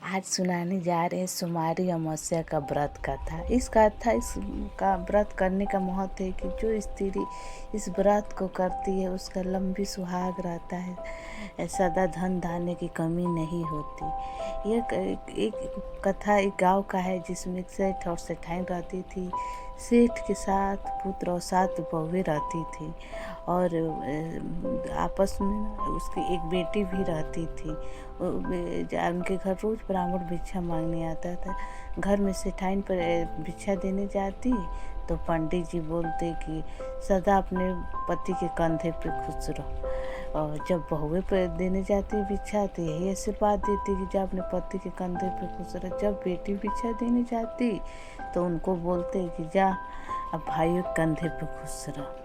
आज सुनाने जा रहे हैं सुमारी अमावस्या का व्रत कथा। इसका व्रत करने का महत्व है कि जो स्त्री इस व्रत को करती है उसका लंबी सुहाग रहता है, सदा धन धान्य की कमी नहीं होती। एक कथा एक गांव का है जिसमें एक सेठ और सेठानी रहती थी। सेठ के 7 पुत्र और 7 बहुएं रहती थी और आपस में उसकी एक बेटी भी रहती थी। उनके घर रोज ब्राह्मण भिक्षा मांगने आता था। घर में सेठाइन पर भिक्षा देने जाती तो पंडित जी बोलते कि सदा अपने पति के कंधे पे खुश रहो। और जब बहुएं पर देने जाती भिक्षा तो यही आशीर्वाद देती कि जब अपने पति के कंधे पे खुश रहो। जब बेटी भिक्षा देने जाती तो उनको बोलते कि जा अब भाइयों कंधे पे खुश रहो।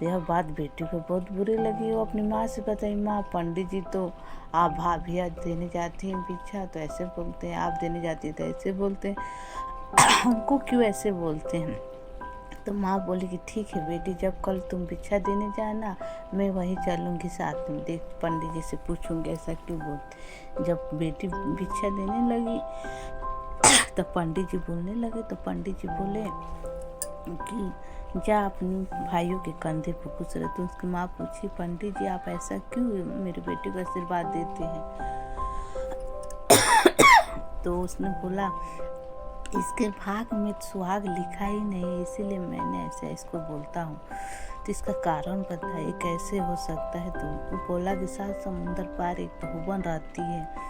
यह बात बेटी को बहुत बुरी लगी। वो अपनी माँ से बताई, माँ पंडित जी तो आप भाभी देने जाती हैं भिक्षा तो ऐसे बोलते हैं, आप देने जाती हैं तो ऐसे बोलते हैं, हमको क्यों ऐसे बोलते हैं। तो माँ बोली कि ठीक है बेटी, जब कल तुम भिक्षा देने जाना मैं वहीं चलूँगी साथ में, देख पंडित जी से पूछूंगी ऐसा क्यों बोलते। जब बेटी भिक्षा देने लगी तो पंडित जी बोलने लगे तो पंडित जी बोले कि जा अपनी भाइयों के कंधे पर खुश रहे। तो उसकी माँ पूछी, पंडित जी आप ऐसा क्यों मेरी बेटी को आशीर्वाद देते हैं। तो उसने बोला इसके भाग में सुहाग लिखा ही नहीं, इसीलिए मैंने ऐसा इसको बोलता हूँ। तो इसका कारण बताइए कैसे हो सकता है। तो बोला कि 7 समुंदर पार एक बहुबन रहती है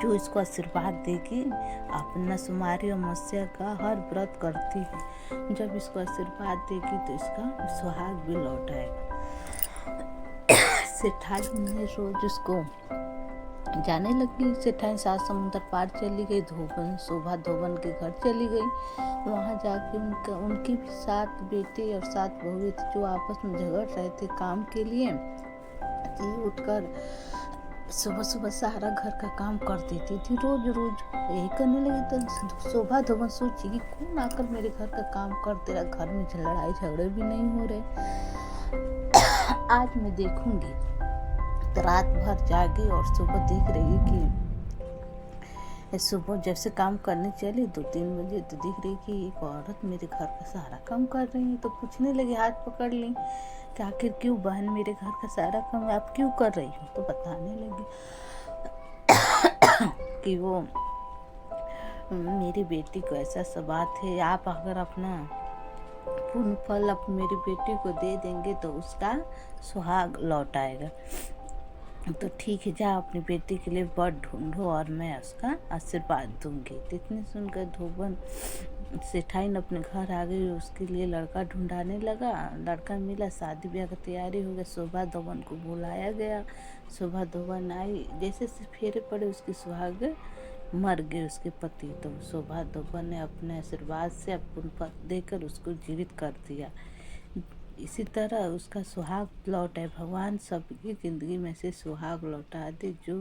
जो इसको आशीर्वाद देगी, अपना सुमारी अमावस्या का हर व्रत करती है। जब इसको आशीर्वाद देगी तो इसका सुहाग भी लौट आएगा। सेठानी ने रोज उसको जाने लगी। सेठानी 7 समुंदर पार चली गई, शोभा धोबन के घर चली गई। वहाँ जाके उनकी भी 7 बेटे और 7 बहुएं थी जो आपस में झगड़ रहे थे काम के लिए। उठकर सुबह सुबह सारा घर का काम कर देती थी, रोज यही करने लगी। तो शोभा धोबन सोची कि कौन आकर मेरे घर का काम कर दे रहा, घर में लड़ाई झगड़े भी नहीं हो रहे, आज मैं देखूंगी। तो रात भर जागी और सुबह देख रही कि सुबह जैसे काम करने चली 2-3 बजे तो देख रही कि एक औरत मेरे घर का सारा काम कर रही है। तो पूछने लगी, हाथ पकड़ ली कि आखिर क्यों बहन मेरे घर का सारा काम आप क्यों कर रही हो। तो बताने लगी कि वो मेरी बेटी को ऐसा सा बात है, आप अगर अपना पूर्ण फल आप मेरी बेटी को दे देंगे तो उसका सुहाग लौट आएगा। तो ठीक है, जा अपनी बेटी के लिए वर ढूंढो और मैं उसका आशीर्वाद दूंगी। इतने सुनकर धोबन सेठाइन अपने घर आ गई, उसके लिए लड़का ढूंढाने लगा। लड़का मिला, शादी ब्याह की तैयारी हो गई। शोभा धोबन को बुलाया गया। शोभा धोबन आई, जैसे फेरे पड़े उसकी सुहाग मर गए उसके पति। तो शोभा धोबन ने अपने आशीर्वाद से अपन पद देकर उसको जीवित कर दिया। इसी तरह उसका सुहाग लौट आए। भगवान सबकी जिंदगी में से सुहाग लौटा दे। जो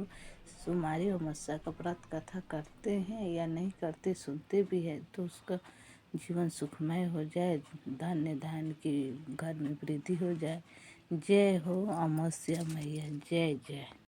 सुमारी अमावस्या का व्रत कथा करते हैं या नहीं करते, सुनते भी है तो उसका जीवन सुखमय हो जाए, धान्य धान की घर में वृद्धि हो जाए। जय हो अमावस्या मैया, जय जय।